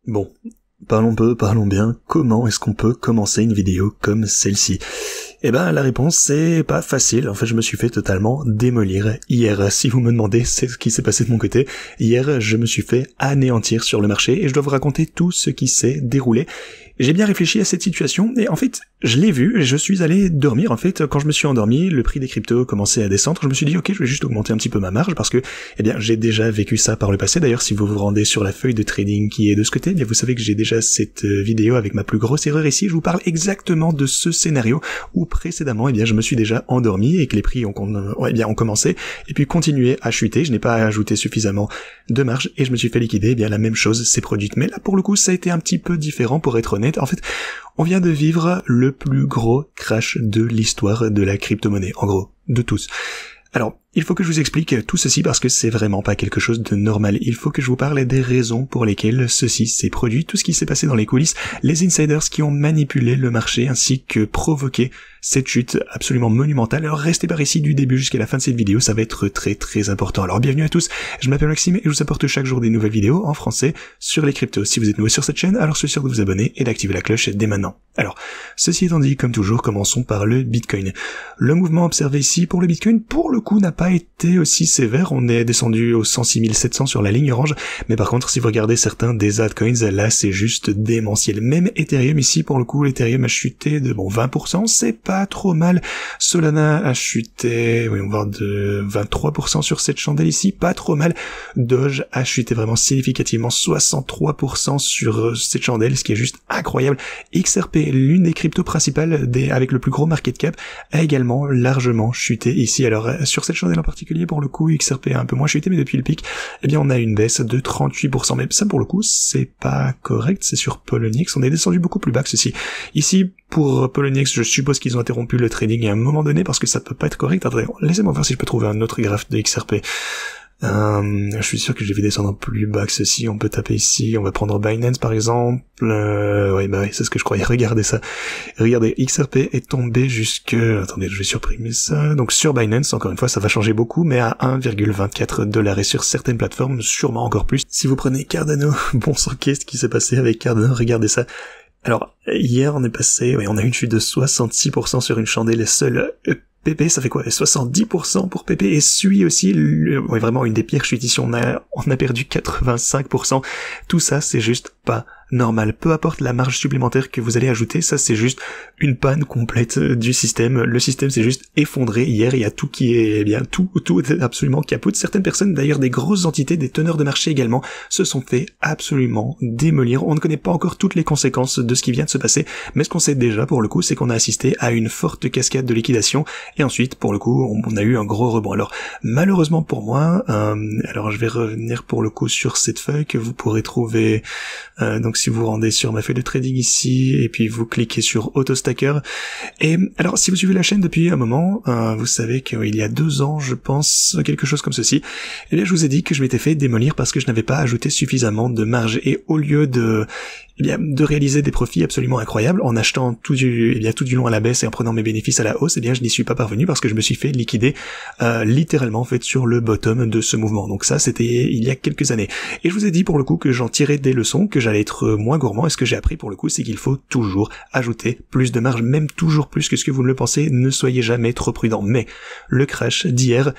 Bon, parlons peu, parlons bien, comment est-ce qu'on peut commencer une vidéo comme celle-ci? Eh ben, la réponse, c'est pas facile. En fait, je me suis fait totalement démolir hier. Si vous me demandez, c'est ce qui s'est passé de mon côté. Hier, je me suis fait anéantir sur le marché et je dois vous raconter tout ce qui s'est déroulé. J'ai bien réfléchi à cette situation et en fait, je l'ai vu et je suis allé dormir. En fait, quand je me suis endormi, le prix des cryptos commençait à descendre. Je me suis dit, ok, je vais juste augmenter un petit peu ma marge parce que, eh bien, j'ai déjà vécu ça par le passé. D'ailleurs, si vous vous rendez sur la feuille de trading qui est de ce côté, eh bien, vous savez que j'ai déjà cette vidéo avec ma plus grosse erreur ici. Je vous parle exactement de ce scénario où précédemment, eh bien, je me suis déjà endormi et que les prix ont commencé et puis continué à chuter. Je n'ai pas ajouté suffisamment de marge et je me suis fait liquider. Eh bien, la même chose s'est produite. Mais là, pour le coup, ça a été un petit peu différent pour être honnête. En fait, on vient de vivre le plus gros crash de l'histoire de la crypto-monnaie. En gros, de tous. Alors, il faut que je vous explique tout ceci parce que c'est vraiment pas quelque chose de normal. Il faut que je vous parle des raisons pour lesquelles ceci s'est produit, tout ce qui s'est passé dans les coulisses, les insiders qui ont manipulé le marché ainsi que provoqué cette chute absolument monumentale. Alors restez par ici du début jusqu'à la fin de cette vidéo, ça va être très très important. Alors bienvenue à tous, je m'appelle Maxime et je vous apporte chaque jour des nouvelles vidéos en français sur les cryptos. Si vous êtes nouveau sur cette chaîne, alors soyez sûr de vous abonner et d'activer la cloche dès maintenant. Alors, ceci étant dit, comme toujours, commençons par le Bitcoin. Le mouvement observé ici pour le Bitcoin, pour le coup, n'a pas été aussi sévère. On est descendu aux 106 700 sur la ligne orange, mais par contre, si vous regardez certains des altcoins, là, c'est juste démentiel. Même Ethereum ici, pour le coup, l'Ethereum a chuté de 20%, c'est pas trop mal. Solana a chuté, on va voir de 23% sur cette chandelle ici, pas trop mal. Doge a chuté vraiment significativement, 63% sur cette chandelle, ce qui est juste incroyable. XRP, l'une des cryptos principales avec le plus gros market cap, a également largement chuté ici. Alors, sur cette chandelle en particulier, pour le coup, XRP a un peu moins chuté, mais depuis le pic, eh bien, on a une baisse de 38%. Mais ça, pour le coup, c'est pas correct. C'est sur Poloniex. On est descendu beaucoup plus bas que ceci. Ici, pour Poloniex, je suppose qu'ils ont interrompu le trading à un moment donné parce que ça peut pas être correct. Attendez, laissez-moi voir si je peux trouver un autre graphe de XRP. Je suis sûr que je vais descendre plus bas que ceci. On peut taper ici, on va prendre Binance par exemple. Oui, c'est ce que je croyais. Regardez ça. Regardez, XRP est tombé jusque... Attendez, je vais supprimer ça. Donc sur Binance, encore une fois, ça va changer beaucoup, mais à 1,24 $ et sur certaines plateformes, sûrement encore plus. Si vous prenez Cardano, bon sang, qu'est-ce qui s'est passé avec Cardano? Regardez ça. Alors, hier, on est passé... Oui, on a eu une chute de 66% sur une chandelle seule. PP, ça fait quoi? 70% pour PP, et SUI aussi, vraiment une des pires chutes ici, on a perdu 85%. Tout ça, c'est juste pas normal. Peu importe la marge supplémentaire que vous allez ajouter, ça c'est juste une panne complète du système. Le système s'est juste effondré. Hier, il y a tout qui est, tout est absolument capote. Certaines personnes, d'ailleurs des grosses entités, des teneurs de marché également, se sont fait absolument démolir. On ne connaît pas encore toutes les conséquences de ce qui vient de se passer, mais ce qu'on sait déjà pour le coup, c'est qu'on a assisté à une forte cascade de liquidation, et ensuite, pour le coup, on a eu un gros rebond. Alors, malheureusement pour moi, alors je vais revenir pour le coup sur cette feuille que vous pourrez trouver, donc si vous rendez sur ma feuille de trading ici, et puis vous cliquez sur AutoStacker. Et alors, si vous suivez la chaîne depuis un moment, vous savez qu'il y a 2 ans, je pense, quelque chose comme ceci, eh bien, je vous ai dit que je m'étais fait démolir parce que je n'avais pas ajouté suffisamment de marge. Et au lieu de réaliser des profits absolument incroyables en achetant tout du long à la baisse et en prenant mes bénéfices à la hausse, eh bien, je n'y suis pas parvenu parce que je me suis fait liquider, littéralement, en fait, sur le bottom de ce mouvement. Donc ça, c'était il y a quelques années. Et je vous ai dit, pour le coup, que j'en tirais des leçons, que j'allais être moins gourmand, et ce que j'ai appris, pour le coup, c'est qu'il faut toujours ajouter plus de marge, même toujours plus que ce que vous ne le pensez. Ne soyez jamais trop prudent. Mais le crash d'hier,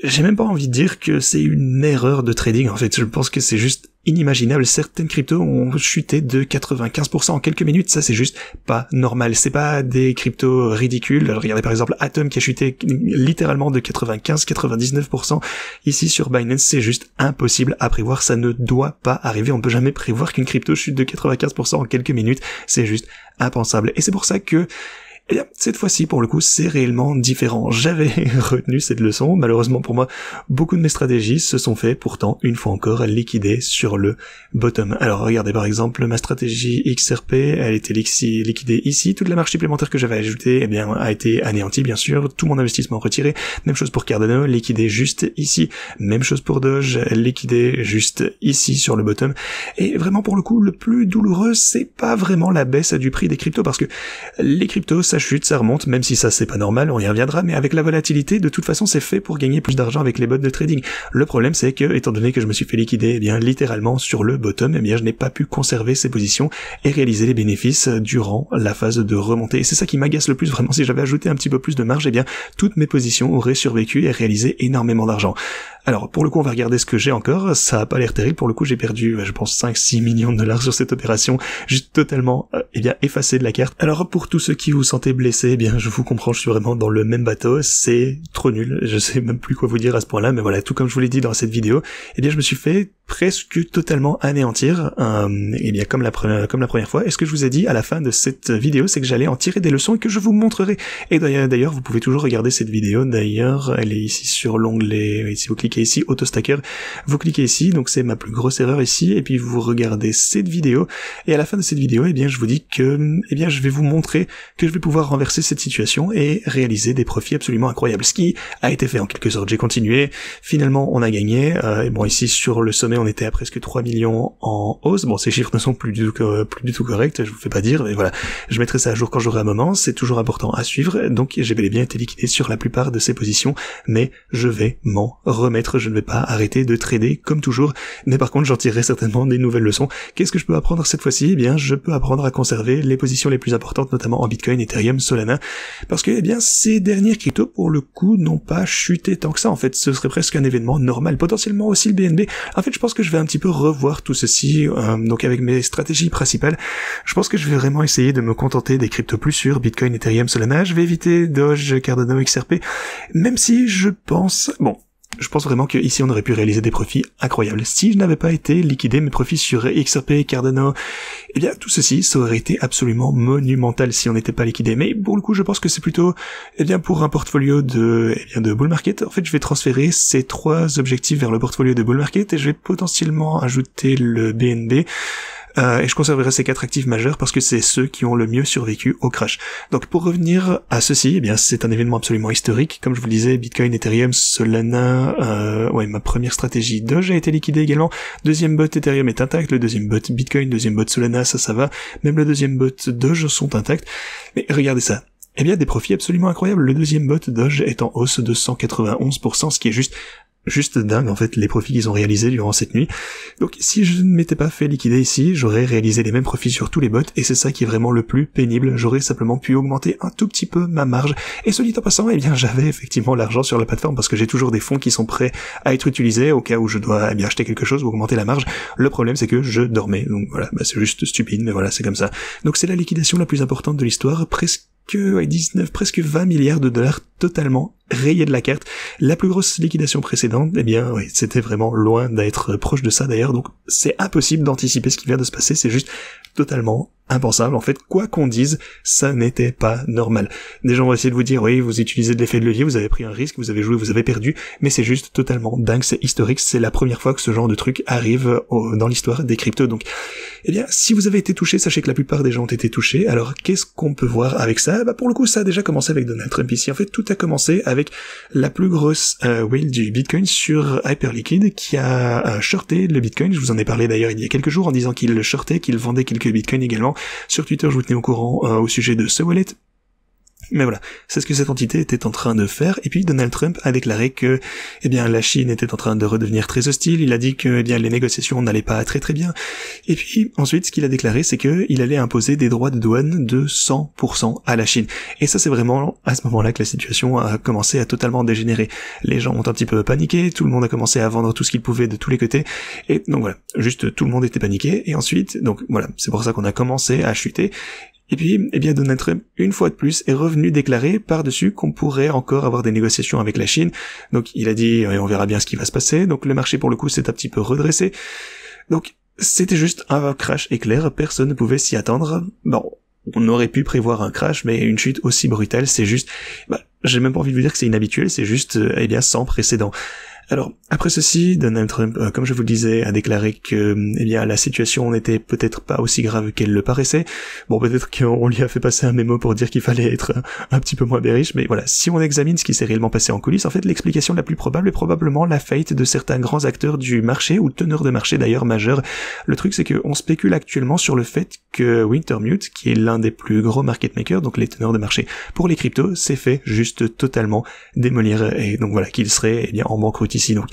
j'ai même pas envie de dire que c'est une erreur de trading, en fait. Je pense que c'est juste inimaginable. Certaines cryptos ont chuté de 95% en quelques minutes. Ça, c'est juste pas normal. C'est pas des cryptos ridicules. Alors, regardez par exemple Atom qui a chuté littéralement de 95-99%. Ici, sur Binance, c'est juste impossible à prévoir. Ça ne doit pas arriver. On ne peut jamais prévoir qu'une crypto chute de 95% en quelques minutes. C'est juste impensable. Et c'est pour ça que eh bien, cette fois-ci, pour le coup, c'est réellement différent. J'avais retenu cette leçon. Malheureusement pour moi, beaucoup de mes stratégies se sont fait, pourtant, une fois encore, liquider sur le bottom. Alors, regardez, par exemple, ma stratégie XRP, elle était liquidée ici. Toute la marge supplémentaire que j'avais ajoutée, eh bien, a été anéantie, bien sûr. Tout mon investissement retiré. Même chose pour Cardano, liquidé juste ici. Même chose pour Doge, liquidé juste ici sur le bottom. Et vraiment, pour le coup, le plus douloureux, c'est pas vraiment la baisse du prix des cryptos, parce que les cryptos, ça chute, ça remonte, même si ça c'est pas normal, on y reviendra, mais avec la volatilité, de toute façon c'est fait pour gagner plus d'argent avec les bots de trading. Le problème c'est que, étant donné que je me suis fait liquider, eh bien littéralement sur le bottom, eh bien je n'ai pas pu conserver ces positions et réaliser les bénéfices durant la phase de remontée. Et c'est ça qui m'agace le plus, vraiment, si j'avais ajouté un petit peu plus de marge, eh bien toutes mes positions auraient survécu et réalisé énormément d'argent. Alors, pour le coup, on va regarder ce que j'ai encore. Ça a pas l'air terrible. Pour le coup, j'ai perdu, je pense, 5-6 millions de dollars sur cette opération. Juste totalement, effacé de la carte. Alors, pour tous ceux qui vous sentez blessés, eh bien, je vous comprends, je suis vraiment dans le même bateau. C'est trop nul. Je sais même plus quoi vous dire à ce point-là. Mais voilà, tout comme je vous l'ai dit dans cette vidéo, eh bien, je me suis fait presque totalement anéantir, eh bien, comme la première fois. Et ce que je vous ai dit à la fin de cette vidéo, c'est que j'allais en tirer des leçons et que je vous montrerai. Et d'ailleurs, vous pouvez toujours regarder cette vidéo. D'ailleurs, elle est ici sur l'onglet, si vous cliquez ici, AutoStacker, vous cliquez ici, donc c'est ma plus grosse erreur ici, et puis vous regardez cette vidéo, et à la fin de cette vidéo, eh bien, je vous dis que, eh bien, je vais vous montrer que je vais pouvoir renverser cette situation et réaliser des profits absolument incroyables. Ce qui a été fait en quelque sorte. J'ai continué, finalement, on a gagné, et bon, ici, sur le sommet, on était à presque 3 millions en hausse. Bon, ces chiffres ne sont plus du tout corrects, je vous fais pas dire, mais voilà. Je mettrai ça à jour quand j'aurai un moment, c'est toujours important à suivre, donc j'ai bel et bien été liquidé sur la plupart de ces positions, mais je vais m'en remettre, je ne vais pas arrêter de trader comme toujours, mais par contre j'en tirerai certainement des nouvelles leçons. Qu'est-ce que je peux apprendre cette fois-ci? Eh bien, je peux apprendre à conserver les positions les plus importantes, notamment en Bitcoin, Ethereum, Solana, parce que, eh bien, ces dernières cryptos, pour le coup, n'ont pas chuté tant que ça, en fait, ce serait presque un événement normal, potentiellement aussi le BNB. En fait, je pense que je vais un petit peu revoir tout ceci, donc avec mes stratégies principales, je pense que je vais vraiment essayer de me contenter des cryptos plus sûrs, Bitcoin, Ethereum, Solana, je vais éviter Doge, Cardano, XRP, même si je pense vraiment que ici on aurait pu réaliser des profits incroyables. Si je n'avais pas été liquidé mes profits sur XRP, Cardano, eh bien tout ceci, ça aurait été absolument monumental si on n'était pas liquidé. Mais pour le coup, je pense que c'est plutôt, eh bien, pour un portfolio de bull market. En fait, je vais transférer ces 3 objectifs vers le portfolio de bull market et je vais potentiellement ajouter le BNB. Et je conserverai ces 4 actifs majeurs parce que c'est ceux qui ont le mieux survécu au crash. Donc pour revenir à ceci, eh bien c'est un événement absolument historique. Comme je vous le disais, Bitcoin, Ethereum, Solana, ma première stratégie Doge a été liquidée également. Deuxième bot Ethereum est intact, le deuxième bot Bitcoin, deuxième bot Solana, ça va. Même le deuxième bot Doge sont intacts. Mais regardez ça. Eh bien des profits absolument incroyables. Le deuxième bot Doge est en hausse de 191%, ce qui est juste dingue en fait les profits qu'ils ont réalisés durant cette nuit. Donc si je ne m'étais pas fait liquider ici, j'aurais réalisé les mêmes profits sur tous les bots et c'est ça qui est vraiment le plus pénible. J'aurais simplement pu augmenter un tout petit peu ma marge et soit dit en passant, eh bien j'avais effectivement l'argent sur la plateforme parce que j'ai toujours des fonds qui sont prêts à être utilisés au cas où je dois bien acheter quelque chose ou augmenter la marge. Le problème c'est que je dormais, donc voilà, c'est juste stupide, mais voilà, c'est comme ça. Donc c'est la liquidation la plus importante de l'histoire, presque 20 milliards de dollars totalement rayés de la carte. La plus grosse liquidation précédente, eh bien, oui, c'était vraiment loin d'être proche de ça d'ailleurs, donc c'est impossible d'anticiper ce qui vient de se passer, c'est juste totalement impensable. En fait, quoi qu'on dise, ça n'était pas normal. Des gens vont essayer de vous dire, oui, vous utilisez de l'effet de levier, vous avez pris un risque, vous avez joué, vous avez perdu, mais c'est juste totalement dingue, c'est historique, c'est la première fois que ce genre de truc arrive dans l'histoire des cryptos. Donc, eh bien, si vous avez été touché, sachez que la plupart des gens ont été touchés. Alors, qu'est-ce qu'on peut voir avec ça? Pour le coup, ça a déjà commencé avec Donald Trump ici. En fait, tout a commencé avec la plus grosse whale du Bitcoin sur Hyperliquid qui a shorté le Bitcoin. Je vous en ai parlé d'ailleurs il y a quelques jours en disant qu'il le shortait, qu'il vendait quelques Bitcoins également. Sur Twitter, je vous tenais au courant au sujet de ce wallet. Mais voilà, c'est ce que cette entité était en train de faire, et puis Donald Trump a déclaré que, eh bien, la Chine était en train de redevenir très hostile, il a dit que, eh bien, les négociations n'allaient pas très très bien, et puis, ensuite, ce qu'il a déclaré, c'est que il allait imposer des droits de douane de 100% à la Chine. Et ça, c'est vraiment à ce moment-là que la situation a commencé à totalement dégénérer. Les gens ont un petit peu paniqué, tout le monde a commencé à vendre tout ce qu'il pouvait de tous les côtés, et donc voilà, juste tout le monde était paniqué, et ensuite, donc voilà, c'est pour ça qu'on a commencé à chuter. Et puis, eh bien, Donald Trump, une fois de plus, est revenu déclarer par-dessus qu'on pourrait encore avoir des négociations avec la Chine. Donc, il a dit, on verra bien ce qui va se passer. Donc, le marché, pour le coup, s'est un petit peu redressé. Donc, c'était juste un crash éclair. Personne ne pouvait s'y attendre. Bon, on aurait pu prévoir un crash, mais une chute aussi brutale, c'est juste, j'ai même pas envie de vous dire que c'est inhabituel, c'est juste, eh bien, sans précédent. Alors, après ceci, Donald Trump, comme je vous le disais, a déclaré que, eh bien, la situation n'était peut-être pas aussi grave qu'elle le paraissait. Bon, peut-être qu'on lui a fait passer un mémo pour dire qu'il fallait être un petit peu moins bearish, mais voilà, si on examine ce qui s'est réellement passé en coulisses, en fait, l'explication la plus probable est probablement la faillite de certains grands acteurs du marché, ou teneurs de marché d'ailleurs majeurs. Le truc, c'est qu'on spécule actuellement sur le fait que Wintermute, qui est l'un des plus gros market makers, donc les teneurs de marché pour les cryptos, s'est fait juste totalement démolir, et donc voilà, qu'il serait en banqueroute ici. Donc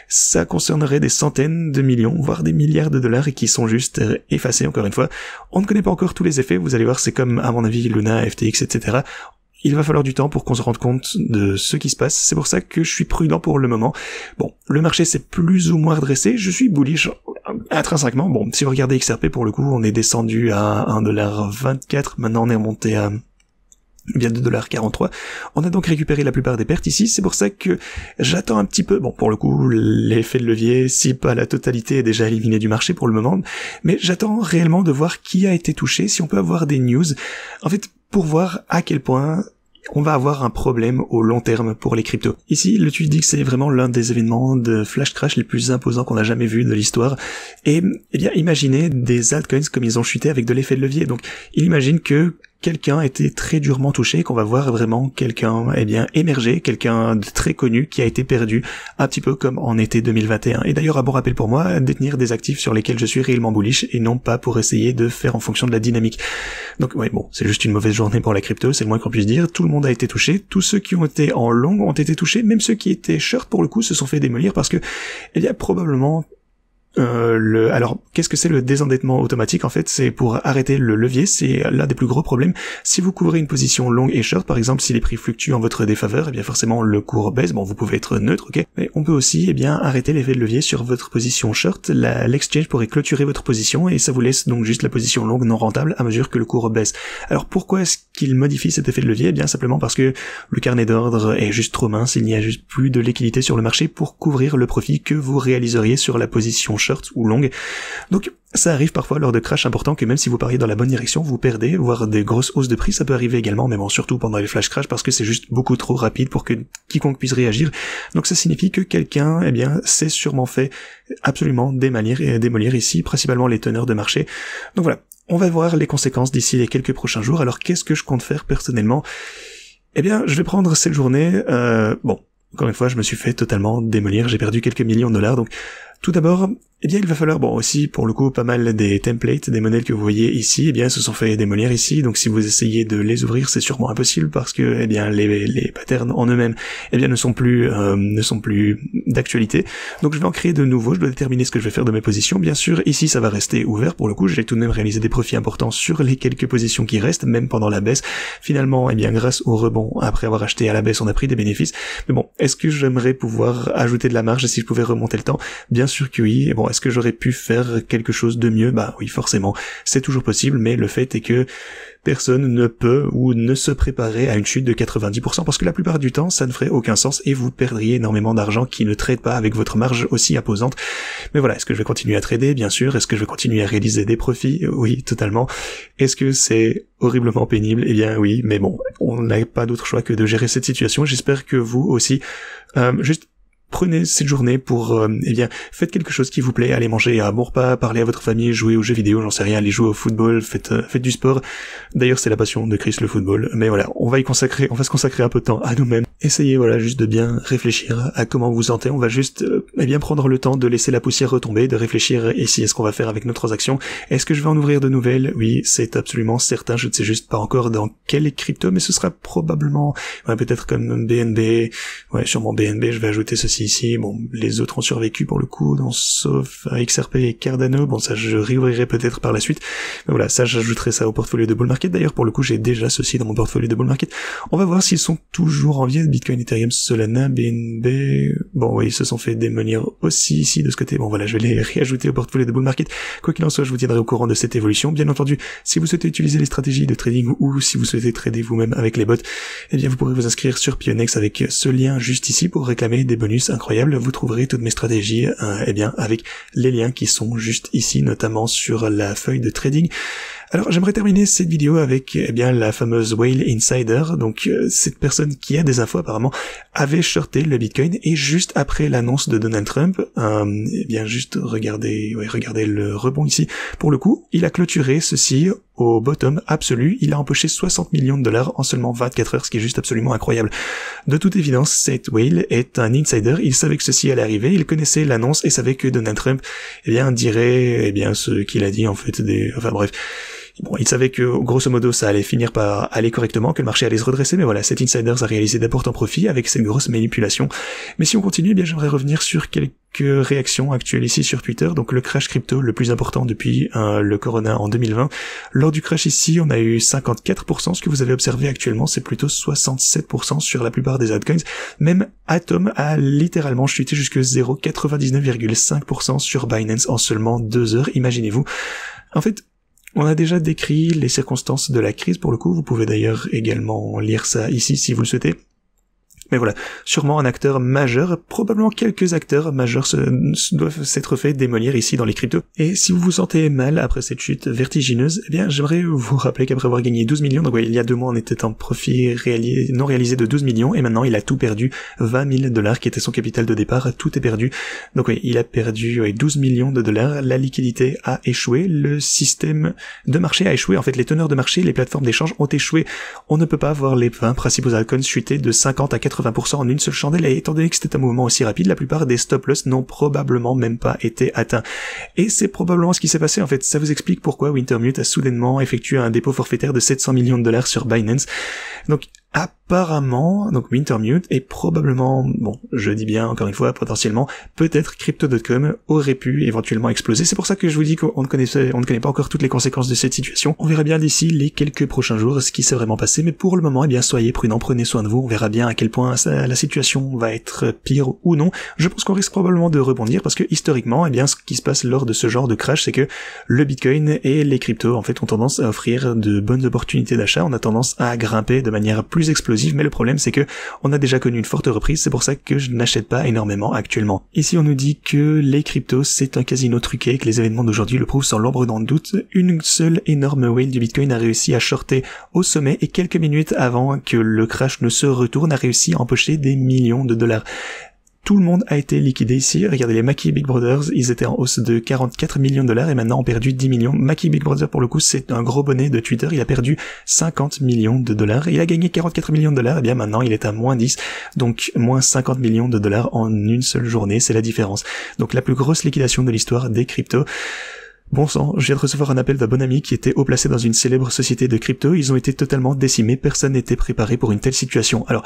ça concernerait des centaines de millions, voire des milliards de dollars, et qui sont juste effacés, encore une fois. On ne connaît pas encore tous les effets, vous allez voir, c'est comme, à mon avis, Luna, FTX, etc. Il va falloir du temps pour qu'on se rende compte de ce qui se passe, c'est pour ça que je suis prudent pour le moment. Bon, le marché s'est plus ou moins redressé, je suis bullish intrinsèquement. Bon, si vous regardez XRP, pour le coup, on est descendu à 1,24$, maintenant on est remonté à bien 2,43$. On a donc récupéré la plupart des pertes ici, c'est pour ça que j'attends un petit peu. Bon, pour le coup, l'effet de levier, si pas la totalité, est déjà éliminé du marché pour le moment, mais j'attends réellement de voir qui a été touché, si on peut avoir des news, en fait, pour voir à quel point on va avoir un problème au long terme pour les cryptos. Ici, le tweet dit que c'est vraiment l'un des événements de flash crash les plus imposants qu'on a jamais vu de l'histoire. Et, eh bien, imaginez des altcoins comme ils ont chuté avec de l'effet de levier. Donc, il imagine que quelqu'un a été très durement touché, qu'on va voir vraiment quelqu'un, émerger, quelqu'un de très connu qui a été perdu, un petit peu comme en été 2021. Et d'ailleurs, un bon rappel pour moi, détenir des actifs sur lesquels je suis réellement bullish et non pas pour essayer de faire en fonction de la dynamique. Donc, ouais, bon, c'est juste une mauvaise journée pour la crypto, c'est le moins qu'on puisse dire. Tout le monde a été touché, tous ceux qui ont été en long ont été touchés, même ceux qui étaient short pour le coup se sont fait démolir parce que, probablement, alors, qu'est-ce que c'est le désendettement automatique? En fait, c'est pour arrêter le levier, c'est l'un des plus gros problèmes. Si vous couvrez une position longue et short, par exemple, si les prix fluctuent en votre défaveur, forcément le cours baisse. Bon, vous pouvez être neutre, ok, mais on peut aussi, arrêter l'effet de levier sur votre position short. L'exchange pourrait clôturer votre position et ça vous laisse donc juste la position longue non rentable à mesure que le cours baisse. Alors, pourquoi est-ce qu'il modifie cet effet de levier? Simplement parce que le carnet d'ordre est juste trop mince, il n'y a juste plus de liquidité sur le marché pour couvrir le profit que vous réaliseriez sur la position short ou longue. Donc ça arrive parfois lors de crash importants que même si vous pariez dans la bonne direction, vous perdez, voire des grosses hausses de prix, ça peut arriver également, mais bon, surtout pendant les flash crash parce que c'est juste beaucoup trop rapide pour que quiconque puisse réagir. Donc ça signifie que quelqu'un, s'est sûrement fait absolument démolir ici, principalement les teneurs de marché. Donc voilà, on va voir les conséquences d'ici les quelques prochains jours. Alors qu'est-ce que je compte faire personnellement? Je vais prendre cette journée, encore une fois, je me suis fait totalement démolir, j'ai perdu quelques millions de dollars, donc tout d'abord, il va falloir, aussi, pour le coup, pas mal des templates, des modèles que vous voyez ici, se sont fait démolir ici, donc si vous essayez de les ouvrir, c'est sûrement impossible parce que, les patterns en eux-mêmes, ne sont plus d'actualité. Donc je vais en créer de nouveaux, je dois déterminer ce que je vais faire de mes positions. Bien sûr, ici, ça va rester ouvert, pour le coup, j'ai tout de même réalisé des profits importants sur les quelques positions qui restent, même pendant la baisse. Finalement, grâce au rebond, après avoir acheté à la baisse, on a pris des bénéfices. Mais bon, est-ce que j'aimerais pouvoir ajouter de la marge si je pouvais remonter le temps? Bien sûr que oui. Et bon, est-ce que j'aurais pu faire quelque chose de mieux? Oui, forcément, c'est toujours possible, mais le fait est que personne ne peut ou ne se préparer à une chute de 90% parce que la plupart du temps, ça ne ferait aucun sens et vous perdriez énormément d'argent qui ne trade pas avec votre marge aussi imposante. Mais voilà, est-ce que je vais continuer à trader? Bien sûr. Est-ce que je vais continuer à réaliser des profits? Oui, totalement. Est-ce que c'est horriblement pénible? Oui, mais bon, on n'a pas d'autre choix que de gérer cette situation. J'espère que vous aussi, juste prenez cette journée pour, faites quelque chose qui vous plaît, allez manger un bon repas, parlez à votre famille, jouez aux jeux vidéo, j'en sais rien, allez jouer au football, faites du sport. D'ailleurs, c'est la passion de Chris, le football. Mais voilà, on va se consacrer un peu de temps à nous-mêmes. Essayez, juste de bien réfléchir à comment vous vous sentez. On va juste, prendre le temps de laisser la poussière retomber, de réfléchir ici à ce qu'on va faire avec nos transactions. Est-ce que je vais en ouvrir de nouvelles? Oui, c'est absolument certain. Je ne sais juste pas encore dans quelle crypto, mais ce sera probablement, peut-être comme BNB. Ouais, sûrement BNB, je vais ajouter ceci ici. Bon, les autres ont survécu pour le coup, sauf XRP et Cardano. Bon, ça, je réouvrirai peut-être par la suite. Mais voilà, ça, j'ajouterai ça au portfolio de bull market. D'ailleurs, pour le coup, j'ai déjà ceci dans mon portfolio de bull market. On va voir s'ils sont toujours en vie. Bitcoin, Ethereum, Solana, BNB. Bon, oui, ils se sont fait démolir aussi ici de ce côté. Bon, voilà, je vais les réajouter au portfolio de bull market. Quoi qu'il en soit, je vous tiendrai au courant de cette évolution. Bien entendu, si vous souhaitez utiliser les stratégies de trading ou si vous souhaitez trader vous-même avec les bots, vous pourrez vous inscrire sur Pionex avec ce lien juste ici pour réclamer des bonus incroyables. Vous trouverez toutes mes stratégies, avec les liens qui sont juste ici, notamment sur la feuille de trading. Alors j'aimerais terminer cette vidéo avec la fameuse Whale Insider, donc cette personne qui a des infos apparemment avait shorté le Bitcoin et juste après l'annonce de Donald Trump, juste regardez le rebond ici, pour le coup il a clôturé ceci au bottom absolu, il a empoché 60 millions de dollars en seulement 24 heures, ce qui est juste absolument incroyable. De toute évidence, cette whale est un insider, il savait que ceci allait arriver, il connaissait l'annonce et savait que Donald Trump, dirait, ce qu'il a dit en fait Bon, il savait que, grosso modo, ça allait finir par aller correctement, que le marché allait se redresser, mais voilà, cet insider a réalisé d'importants profits avec cette grosse manipulation. Mais si on continue, j'aimerais revenir sur quelques réactions actuelles ici sur Twitter. Donc, le crash crypto le plus important depuis le Corona en 2020. Lors du crash ici, on a eu 54%. Ce que vous avez observé actuellement, c'est plutôt 67% sur la plupart des altcoins. Même Atom a littéralement chuté jusque 0,99,5% sur Binance en seulement 2 heures. Imaginez-vous. En fait, on a déjà décrit les circonstances de la crise, pour le coup, vous pouvez d'ailleurs également lire ça ici si vous le souhaitez. Mais voilà, sûrement un acteur majeur, probablement quelques acteurs majeurs doivent s'être fait démolir ici dans les cryptos. Et si vous vous sentez mal après cette chute vertigineuse, j'aimerais vous rappeler qu'après avoir gagné 12 millions, donc il y a 2 mois on était en profit non réalisé de 12 millions, et maintenant il a tout perdu, 20 000 dollars qui était son capital de départ, tout est perdu. Donc il a perdu 12 millions de dollars, la liquidité a échoué, le système de marché a échoué, en fait les teneurs de marché, les plateformes d'échange ont échoué. On ne peut pas voir les 20 principaux altcoins chuter de 50 à 80% en une seule chandelle, et étant donné que c'était un mouvement aussi rapide, la plupart des stop loss n'ont probablement même pas été atteints. Et c'est probablement ce qui s'est passé en fait. Ça vous explique pourquoi Wintermute a soudainement effectué un dépôt forfaitaire de 700 millions de dollars sur Binance. Donc apparemment, Wintermute est probablement, je dis bien encore une fois, potentiellement, peut-être Crypto.com aurait pu éventuellement exploser. C'est pour ça que je vous dis qu'on ne connaît pas encore toutes les conséquences de cette situation. On verra bien d'ici les quelques prochains jours ce qui s'est vraiment passé, mais pour le moment, soyez prudents, prenez soin de vous. On verra bien à quel point la situation va être pire ou non. Je pense qu'on risque probablement de rebondir parce que historiquement, ce qui se passe lors de ce genre de crash, c'est que le Bitcoin et les cryptos, en fait, ont tendance à offrir de bonnes opportunités d'achat. On a tendance à grimper de manière plus explosive, mais le problème c'est que on a déjà connu une forte reprise, c'est pour ça que je n'achète pas énormément actuellement. Ici on nous dit que les cryptos c'est un casino truqué, que les événements d'aujourd'hui le prouvent sans l'ombre d'un doute. Une seule énorme whale du Bitcoin a réussi à shorter au sommet et quelques minutes avant que le crash ne se retourne a réussi à empocher des millions de dollars. Tout le monde a été liquidé ici. Regardez les Mackie Big Brothers, ils étaient en hausse de 44 millions de dollars et maintenant ont perdu 10 millions. Mackie Big Brother pour le coup c'est un gros bonnet de Twitter, il a perdu 50 millions de dollars. Il a gagné 44 millions de dollars, maintenant il est à moins 10, donc moins 50 millions de dollars en une seule journée, c'est la différence. Donc la plus grosse liquidation de l'histoire des cryptos. Bon sang, je viens de recevoir un appel d'un bon ami qui était haut placé dans une célèbre société de crypto, ils ont été totalement décimés, personne n'était préparé pour une telle situation. Alors,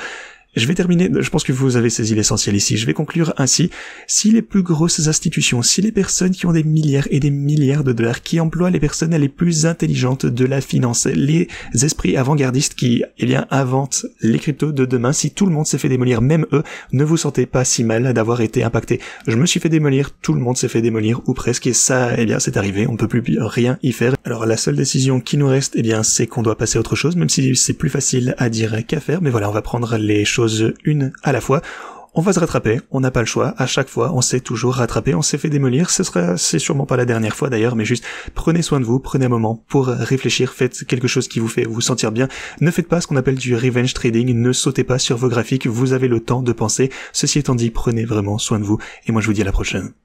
je vais terminer, je pense que vous avez saisi l'essentiel ici, je vais conclure ainsi. Si les plus grosses institutions, si les personnes qui ont des milliards et des milliards de dollars, qui emploient les personnes les plus intelligentes de la finance, les esprits avant-gardistes qui, inventent les cryptos de demain, si tout le monde s'est fait démolir, même eux, ne vous sentez pas si mal d'avoir été impacté. Je me suis fait démolir, tout le monde s'est fait démolir, ou presque, et ça, c'est arrivé, on ne peut plus rien y faire. Alors la seule décision qui nous reste, c'est qu'on doit passer à autre chose, même si c'est plus facile à dire qu'à faire, mais voilà, on va prendre les choses une à la fois. On va se rattraper, on n'a pas le choix, à chaque fois on s'est toujours rattrapé, on s'est fait démolir, c'est sûrement pas la dernière fois d'ailleurs, mais juste prenez soin de vous, prenez un moment pour réfléchir, faites quelque chose qui vous fait vous sentir bien, ne faites pas ce qu'on appelle du revenge trading, ne sautez pas sur vos graphiques, vous avez le temps de penser, ceci étant dit, prenez vraiment soin de vous, et moi je vous dis à la prochaine.